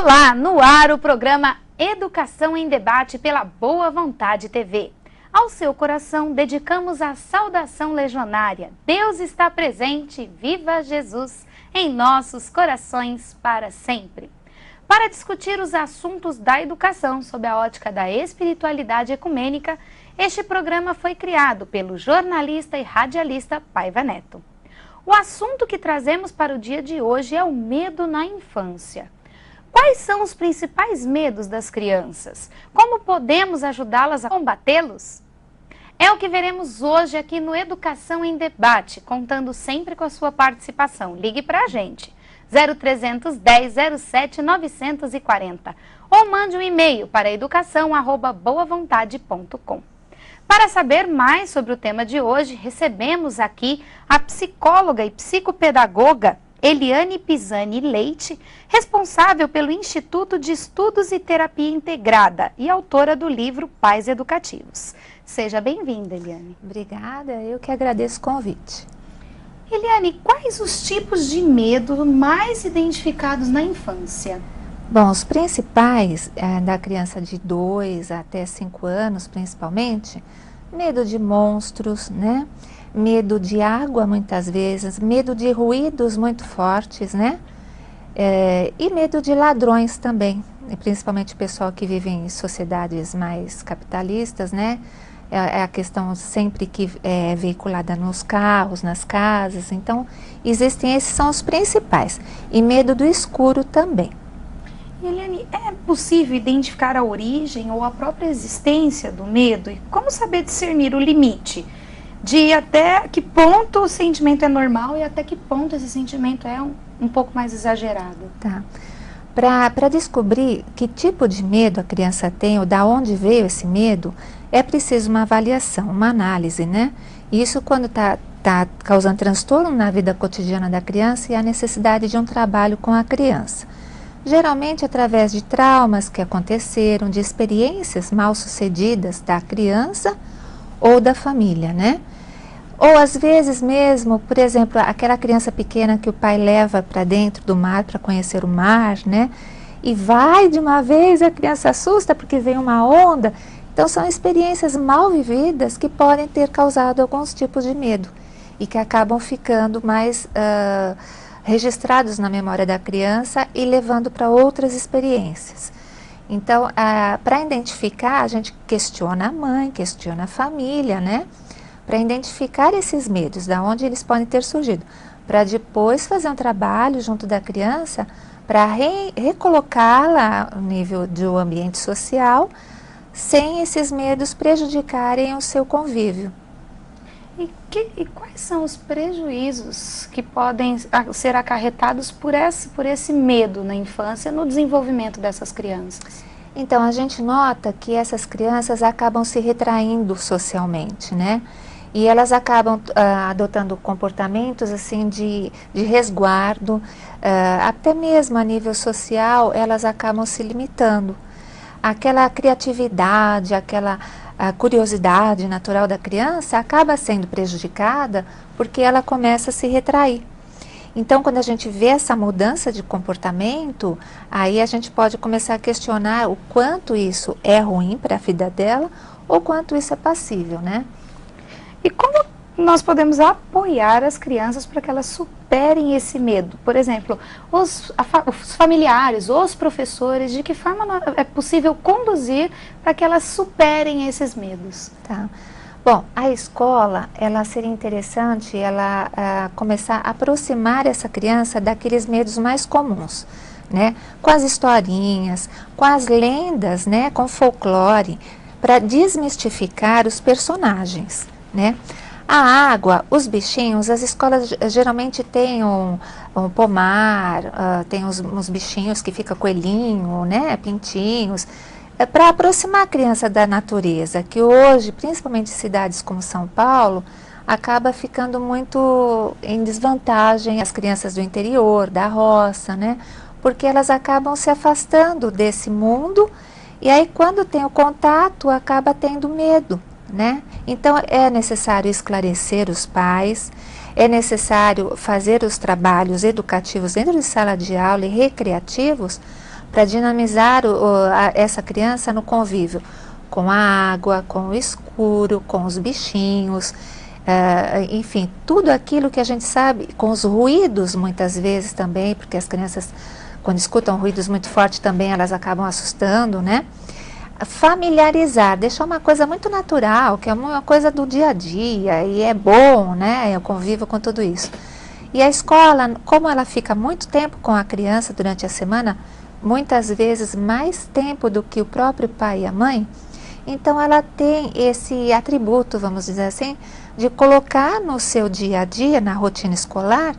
Olá, no ar o programa Educação em Debate pela Boa Vontade TV. Ao seu coração dedicamos a saudação legionária. Deus está presente, viva Jesus, em nossos corações para sempre. Para discutir os assuntos da educação sob a ótica da espiritualidade ecumênica, este programa foi criado pelo jornalista e radialista Paiva Neto. O assunto que trazemos para o dia de hoje é o medo na infância. Quais são os principais medos das crianças? Como podemos ajudá-las a combatê-los? É o que veremos hoje aqui no Educação em Debate, contando sempre com a sua participação. Ligue para a gente, 0310 07 940, ou mande um e-mail para educação@boavontade.com. Para saber mais sobre o tema de hoje, recebemos aqui a psicóloga e psicopedagoga Eliane Pisani Leite, responsável pelo Instituto de Estudos e Terapia Integrada e autora do livro Pais Educativos. Seja bem-vinda, Eliane. Obrigada, eu que agradeço o convite. Eliane, quais os tipos de medo mais identificados na infância? Bom, os principais da criança de 2 até 5 anos, principalmente, medo de monstros, né? Medo de água, muitas vezes, medo de ruídos muito fortes, né? E medo de ladrões também, principalmente o pessoal que vive em sociedades mais capitalistas, né? É a questão sempre que é veiculada nos carros, nas casas. Então, esses são os principais. E medo do escuro também. Eliane, é possível identificar a origem ou a própria existência do medo? E como saber discernir o limite de até que ponto o sentimento é normal e até que ponto esse sentimento é um pouco mais exagerado? Tá. Para descobrir que tipo de medo a criança tem ou da onde veio esse medo, é preciso uma avaliação, uma análise, né? Isso quando está causando transtorno na vida cotidiana da criança e a necessidade de um trabalho com a criança. Geralmente através de traumas que aconteceram, de experiências mal sucedidas da criança ou da família, né? Ou às vezes mesmo, por exemplo, aquela criança pequena que o pai leva para dentro do mar para conhecer o mar, né? E vai de uma vez, a criança assusta porque vem uma onda. Então são experiências mal vividas que podem ter causado alguns tipos de medo e que acabam ficando mais registrados na memória da criança e levando para outras experiências. Então, para identificar, a gente questiona a mãe, questiona a família, né? Para identificar esses medos, da onde eles podem ter surgido, para depois fazer um trabalho junto da criança para recolocá-la no nível do ambiente social, sem esses medos prejudicarem o seu convívio. E quais são os prejuízos que podem ser acarretados por esse medo na infância, no desenvolvimento dessas crianças? Então, a gente nota que essas crianças acabam se retraindo socialmente, né? E elas acabam adotando comportamentos assim de resguardo, até mesmo a nível social, elas acabam se limitando. Aquela criatividade, aquela curiosidade natural da criança acaba sendo prejudicada porque ela começa a se retrair. Então, quando a gente vê essa mudança de comportamento, aí a gente pode começar a questionar o quanto isso é ruim para a vida dela ou quanto isso é passível, né? E como nós podemos apoiar as crianças para que elas superem esse medo? Por exemplo, os familiares, os professores, de que forma é possível conduzir para que elas superem esses medos? Tá. Bom, a escola, ela seria interessante ela começar a aproximar essa criança daqueles medos mais comuns, né? Com as historinhas, com as lendas, né? Com folclore, para desmistificar os personagens, né? A água, os bichinhos, as escolas geralmente têm um pomar, tem uns bichinhos que fica coelhinho, né? Pintinhos. Para aproximar a criança da natureza, que hoje, principalmente em cidades como São Paulo, acaba ficando muito em desvantagem as crianças do interior, da roça, né? Porque elas acabam se afastando desse mundo e aí quando tem o contato acaba tendo medo, né? Então é necessário esclarecer os pais, é necessário fazer os trabalhos educativos dentro de sala de aula e recreativos para dinamizar essa criança no convívio com a água, com o escuro, com os bichinhos, enfim, tudo aquilo que a gente sabe, com os ruídos muitas vezes também, porque as crianças, quando escutam ruídos muito fortes também, elas acabam assustando, né? Familiarizar, deixar uma coisa muito natural, que é uma coisa do dia a dia, e é bom, né? Eu convivo com tudo isso. E a escola, como ela fica muito tempo com a criança durante a semana, muitas vezes mais tempo do que o próprio pai e a mãe, então ela tem esse atributo, vamos dizer assim, de colocar no seu dia a dia, na rotina escolar,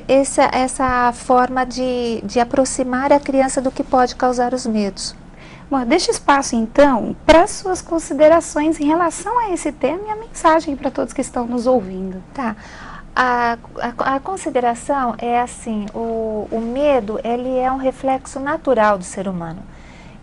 essa forma de aproximar a criança do que pode causar os medos. Bom, deixa espaço então para suas considerações em relação a esse tema e a mensagem para todos que estão nos ouvindo. Tá. A consideração é assim, o medo, ele é um reflexo natural do ser humano.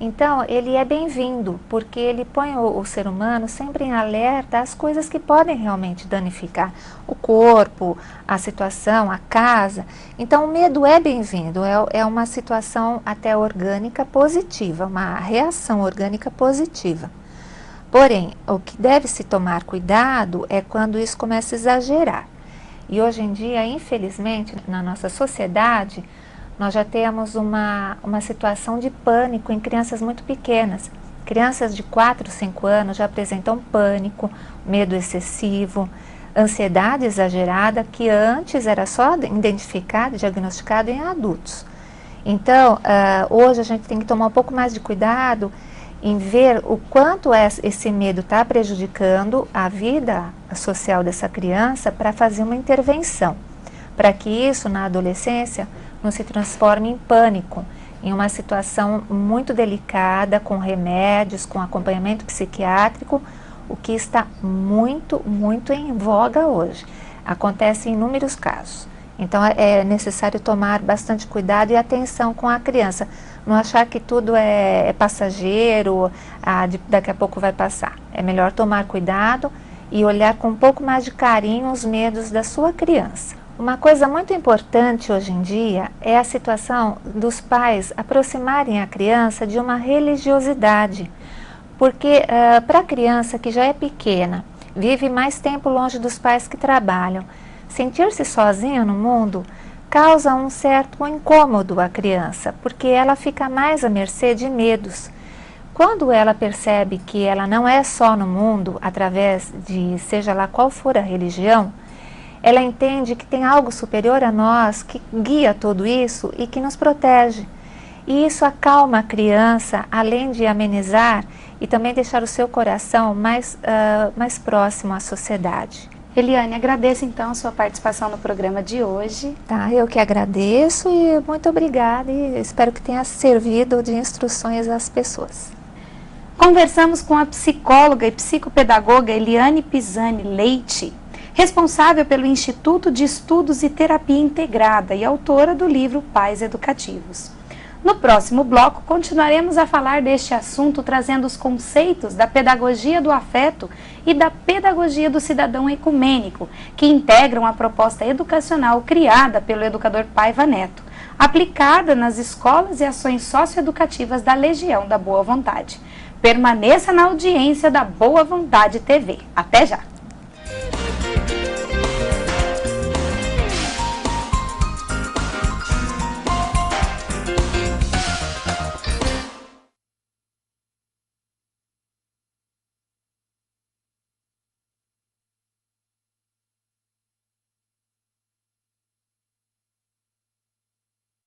Então, ele é bem-vindo, porque ele põe o ser humano sempre em alerta às coisas que podem realmente danificar o corpo, a situação, a casa. Então, o medo é bem-vindo, é uma situação até orgânica positiva, uma reação orgânica positiva. Porém, o que deve se tomar cuidado é quando isso começa a exagerar. E hoje em dia, infelizmente, na nossa sociedade, nós já temos uma situação de pânico em crianças muito pequenas. Crianças de 4, 5 anos já apresentam pânico, medo excessivo, ansiedade exagerada, que antes era só identificado e diagnosticado em adultos. Então, hoje a gente tem que tomar um pouco mais de cuidado em ver o quanto esse medo está prejudicando a vida social dessa criança para fazer uma intervenção, para que isso na adolescência não se transforme em pânico, em uma situação muito delicada, com remédios, com acompanhamento psiquiátrico, o que está muito, muito em voga hoje. Acontece em inúmeros casos. Então, é necessário tomar bastante cuidado e atenção com a criança. Não achar que tudo é passageiro, daqui a pouco vai passar. É melhor tomar cuidado e olhar com um pouco mais de carinho os medos da sua criança. Uma coisa muito importante hoje em dia é a situação dos pais aproximarem a criança de uma religiosidade. Porque para a criança que já é pequena, vive mais tempo longe dos pais que trabalham, sentir-se sozinha no mundo causa um certo incômodo à criança, porque ela fica mais à mercê de medos. Quando ela percebe que ela não é só no mundo, através de seja lá qual for a religião, ela entende que tem algo superior a nós, que guia tudo isso e que nos protege. E isso acalma a criança, além de amenizar e também deixar o seu coração mais próximo à sociedade. Eliane, agradeço então a sua participação no programa de hoje. Tá, eu que agradeço e muito obrigada e espero que tenha servido de instruções às pessoas. Conversamos com a psicóloga e psicopedagoga Eliane Pisani Leite, responsável pelo Instituto de Estudos e Terapia Integrada e autora do livro Pais Educativos. No próximo bloco, continuaremos a falar deste assunto trazendo os conceitos da pedagogia do afeto e da pedagogia do cidadão ecumênico, que integram a proposta educacional criada pelo educador Paiva Neto, aplicada nas escolas e ações socioeducativas da Legião da Boa Vontade. Permaneça na audiência da Boa Vontade TV. Até já!